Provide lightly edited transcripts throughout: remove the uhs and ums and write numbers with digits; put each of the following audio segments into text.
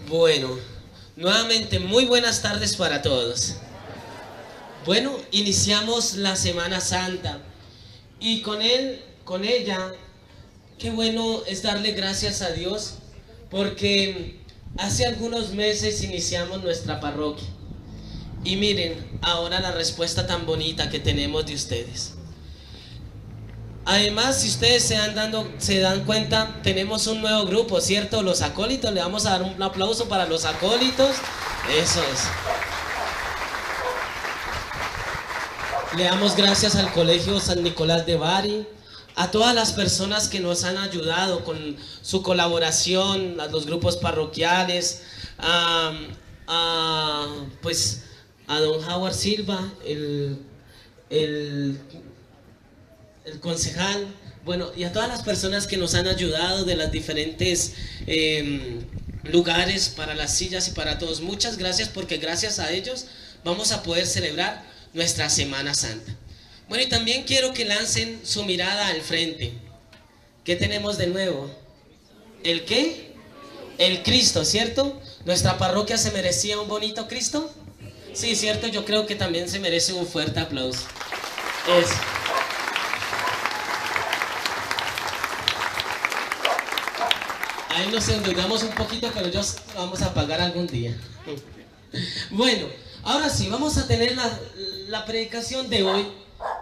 Bueno, nuevamente muy buenas tardes para todos. Bueno, iniciamos la Semana Santa y con ella, qué bueno es darle gracias a Dios porque hace algunos meses iniciamos nuestra parroquia. Y miren, ahora la respuesta tan bonita que tenemos de ustedes. Además, si ustedes se dan cuenta, tenemos un nuevo grupo, ¿cierto? Los acólitos, le vamos a dar un aplauso para los acólitos. Eso es. Le damos gracias al Colegio San Nicolás de Bari, a todas las personas que nos han ayudado con su colaboración, a los grupos parroquiales, pues a don Howard Silva, el concejal, bueno, y a todas las personas que nos han ayudado de las diferentes lugares para las sillas y para todos. Muchas gracias, porque gracias a ellos vamos a poder celebrar nuestra Semana Santa. Bueno, y también quiero que lancen su mirada al frente. ¿Qué tenemos de nuevo? ¿El qué? El Cristo, ¿cierto? ¿Nuestra parroquia se merecía un bonito Cristo? Sí, ¿cierto? Yo creo que también se merece un fuerte aplauso. Eso. Ahí nos endeudamos un poquito, pero ya vamos a pagar algún día. Bueno, ahora sí, vamos a tener la predicación de hoy,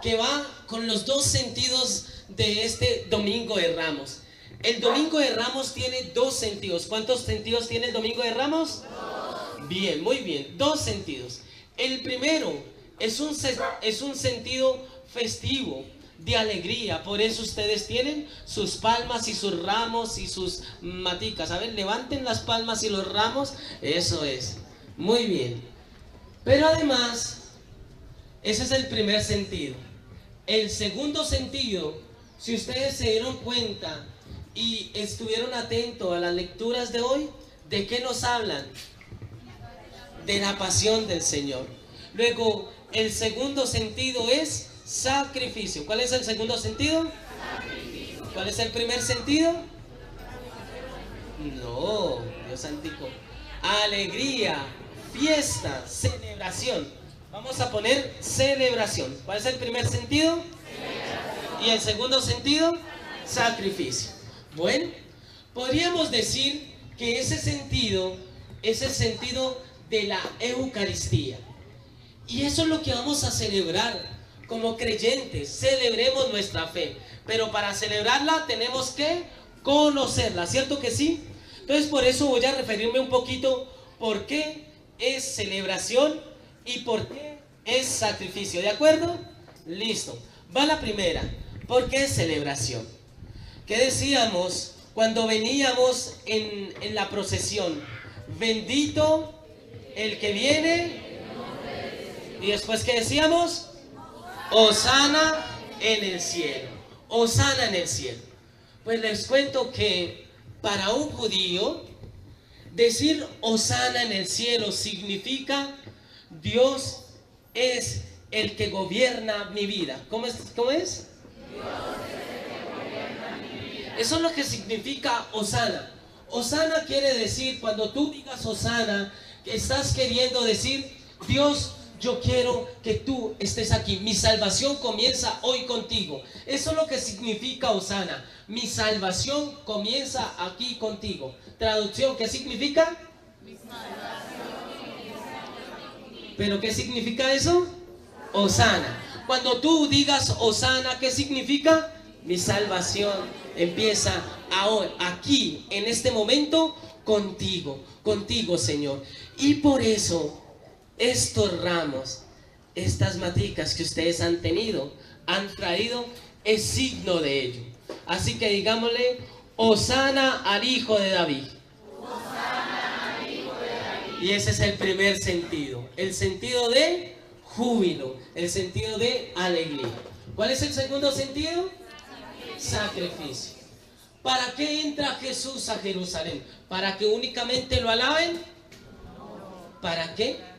que va con los dos sentidos de este Domingo de Ramos. El Domingo de Ramos tiene dos sentidos. ¿Cuántos sentidos tiene el Domingo de Ramos? Dos. Bien, muy bien, dos sentidos. El primero es un sentido festivo, de alegría. Por eso ustedes tienen sus palmas y sus ramos y sus maticas. A ver, levanten las palmas y los ramos. Eso es, muy bien. Pero además, ese es el primer sentido. El segundo sentido, si ustedes se dieron cuenta y estuvieron atentos a las lecturas de hoy, ¿de qué nos hablan? De la pasión del Señor. Luego, el segundo sentido es sacrificio. ¿Cuál es el segundo sentido? Sacrificio. ¿Cuál es el primer sentido? No, Dios santico. Alegría, fiesta, celebración. Vamos a poner celebración. ¿Cuál es el primer sentido? Celebración. ¿Y el segundo sentido? Sacrificio. Bueno, podríamos decir que ese sentido es el sentido de la Eucaristía. Y eso es lo que vamos a celebrar. Como creyentes, celebremos nuestra fe, pero para celebrarla tenemos que conocerla, ¿cierto que sí? Entonces por eso voy a referirme un poquito por qué es celebración y por qué es sacrificio, ¿de acuerdo? Listo, va la primera. ¿Por qué es celebración? ¿Qué decíamos cuando veníamos en la procesión? Bendito el que viene. Y después, ¿qué decíamos? Hosana en el cielo. Hosana en el cielo. Pues les cuento que para un judío decir Hosana en el cielo significa Dios es el que gobierna mi vida. ¿Cómo es? ¿Cómo es? Dios es el que gobierna mi vida. Eso es lo que significa Hosana. Hosana quiere decir, cuando tú digas Hosana, que estás queriendo decir, Dios, yo quiero que tú estés aquí. Mi salvación comienza hoy contigo. Eso es lo que significa Hosana. Mi salvación comienza aquí contigo. Traducción, ¿qué significa? Mi salvación comienza contigo. ¿Pero qué significa eso? Hosana. Cuando tú digas Hosana, ¿qué significa? Mi salvación empieza ahora, aquí, en este momento, contigo. Contigo, Señor. Y por eso estos ramos, estas maticas que ustedes han traído, es signo de ello. Así que digámosle, Hosana al Hijo de David. Hosana al Hijo de David. Y ese es el primer sentido, el sentido de júbilo, el sentido de alegría. ¿Cuál es el segundo sentido? Sacrificio. ¿Para qué entra Jesús a Jerusalén? ¿Para que únicamente lo alaben? ¿Para qué?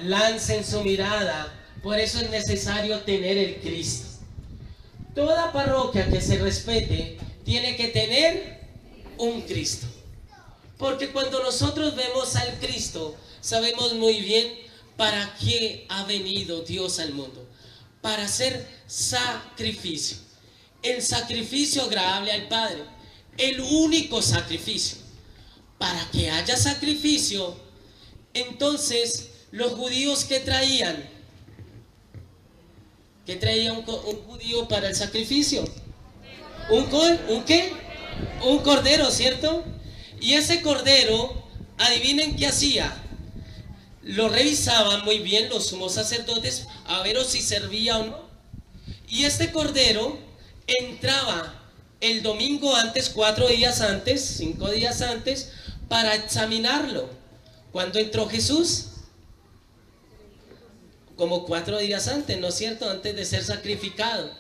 Lancen su mirada. Por eso es necesario tener el Cristo. Toda parroquia que se respete tiene que tener un Cristo. Porque cuando nosotros vemos al Cristo, sabemos muy bien para qué ha venido Dios al mundo. Para hacer sacrificio. El sacrificio agradable al Padre. El único sacrificio. Para que haya sacrificio, entonces los judíos que traían un judío para el sacrificio. ¿Un qué? Un cordero, ¿cierto? Y ese cordero, adivinen qué hacía. Lo revisaban muy bien los sumos sacerdotes a ver si servía o no. Y este cordero entraba el domingo antes, 4 días antes, 5 días antes, para examinarlo. ¿Cuándo entró Jesús? Como 4 días antes, ¿no es cierto? Antes de ser sacrificado.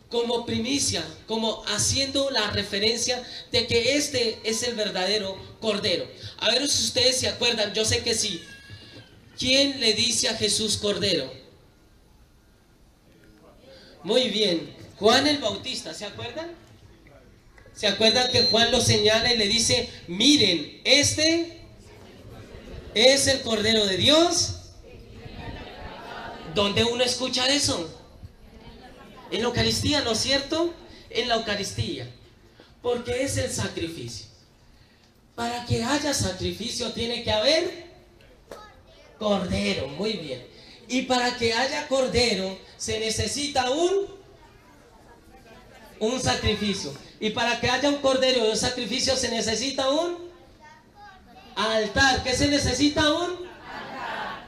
Como primicia, como haciendo la referencia de que este es el verdadero cordero. A ver si ustedes se acuerdan, yo sé que sí. ¿Quién le dice a Jesús cordero? Muy bien, Juan el Bautista, ¿se acuerdan? ¿Se acuerdan que Juan lo señala y le dice, miren, este es el Cordero de Dios? ¿Dónde uno escucha eso? En la Eucaristía, ¿no es cierto? En la Eucaristía. Porque es el sacrificio. Para que haya sacrificio tiene que haber cordero, muy bien. Y para que haya cordero se necesita un sacrificio. Y para que haya un cordero y un sacrificio se necesita un altar. ¿Qué se necesita?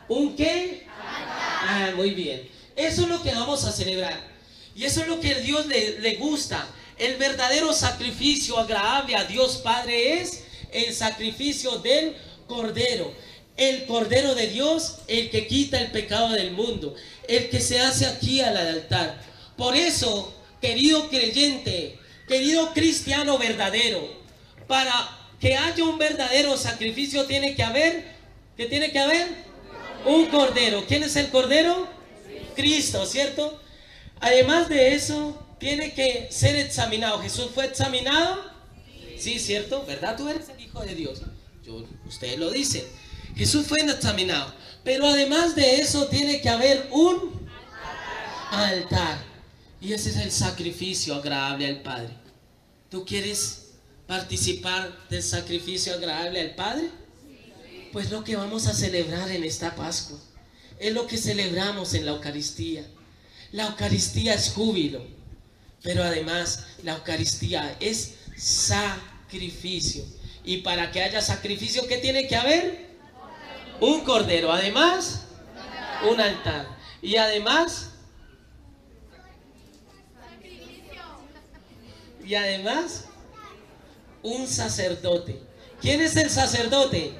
¿Un qué? Ah, muy bien. Eso es lo que vamos a celebrar. Y eso es lo que a Dios le gusta. El verdadero sacrificio agradable a Dios Padre es el sacrificio del Cordero. El Cordero de Dios, el que quita el pecado del mundo. El que se hace aquí al altar. Por eso, querido creyente, querido cristiano verdadero, para que haya un verdadero sacrificio tiene que haber, ¿qué tiene que haber? Un Cordero. ¿Quién es el Cordero? Cristo, ¿cierto? Además de eso, tiene que ser examinado. ¿Jesús fue examinado? Sí, ¿cierto? ¿Verdad? Tú eres el Hijo de Dios. Ustedes lo dicen. Jesús fue examinado. Pero además de eso, tiene que haber un altar. Y ese es el sacrificio agradable al Padre. ¿Tú quieres participar del sacrificio agradable al Padre? Pues lo que vamos a celebrar en esta Pascua. Es lo que celebramos en la Eucaristía. La Eucaristía es júbilo, pero además la Eucaristía es sacrificio. Y para que haya sacrificio, ¿qué tiene que haber? Un cordero, además un altar. Y además un sacerdote. ¿Quién es el sacerdote?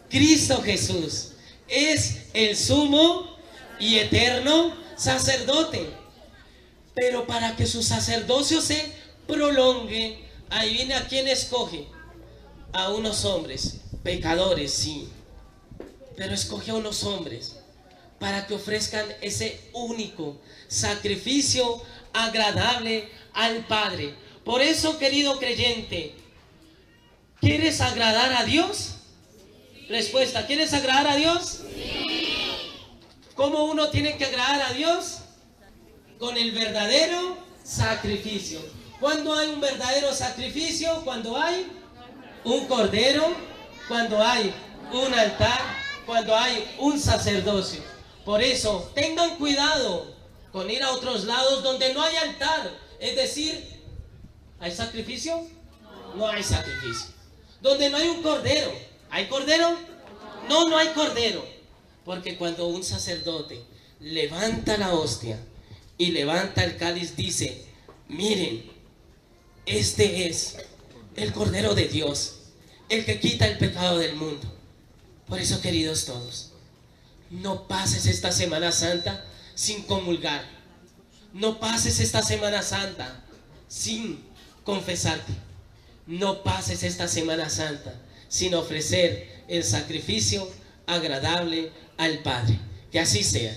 Cristo Jesús. Es el sumo y eterno sacerdote. Pero para que su sacerdocio se prolongue, ahí viene a quién escoge. A unos hombres, pecadores, sí, pero escoge a unos hombres para que ofrezcan ese único sacrificio agradable al Padre. Por eso, querido creyente, ¿quieres agradar a Dios? Respuesta, ¿quieres agradar a Dios? Sí. ¿Cómo uno tiene que agradar a Dios? Con el verdadero sacrificio. ¿Cuándo hay un verdadero sacrificio? Cuando hay un cordero, cuando hay un altar, cuando hay un sacerdocio. Por eso, tengan cuidado con ir a otros lados donde no hay altar. Es decir, ¿hay sacrificio? No hay sacrificio. Donde no hay un cordero. ¿Hay cordero? No, no hay cordero. Porque cuando un sacerdote levanta la hostia y levanta el cáliz, dice, miren, este es el Cordero de Dios, el que quita el pecado del mundo. Por eso, queridos todos, no pases esta Semana Santa sin comulgar. No pases esta Semana Santa sin confesarte. No pases esta Semana Santa sin ofrecer el sacrificio agradable al Padre. Que así sea.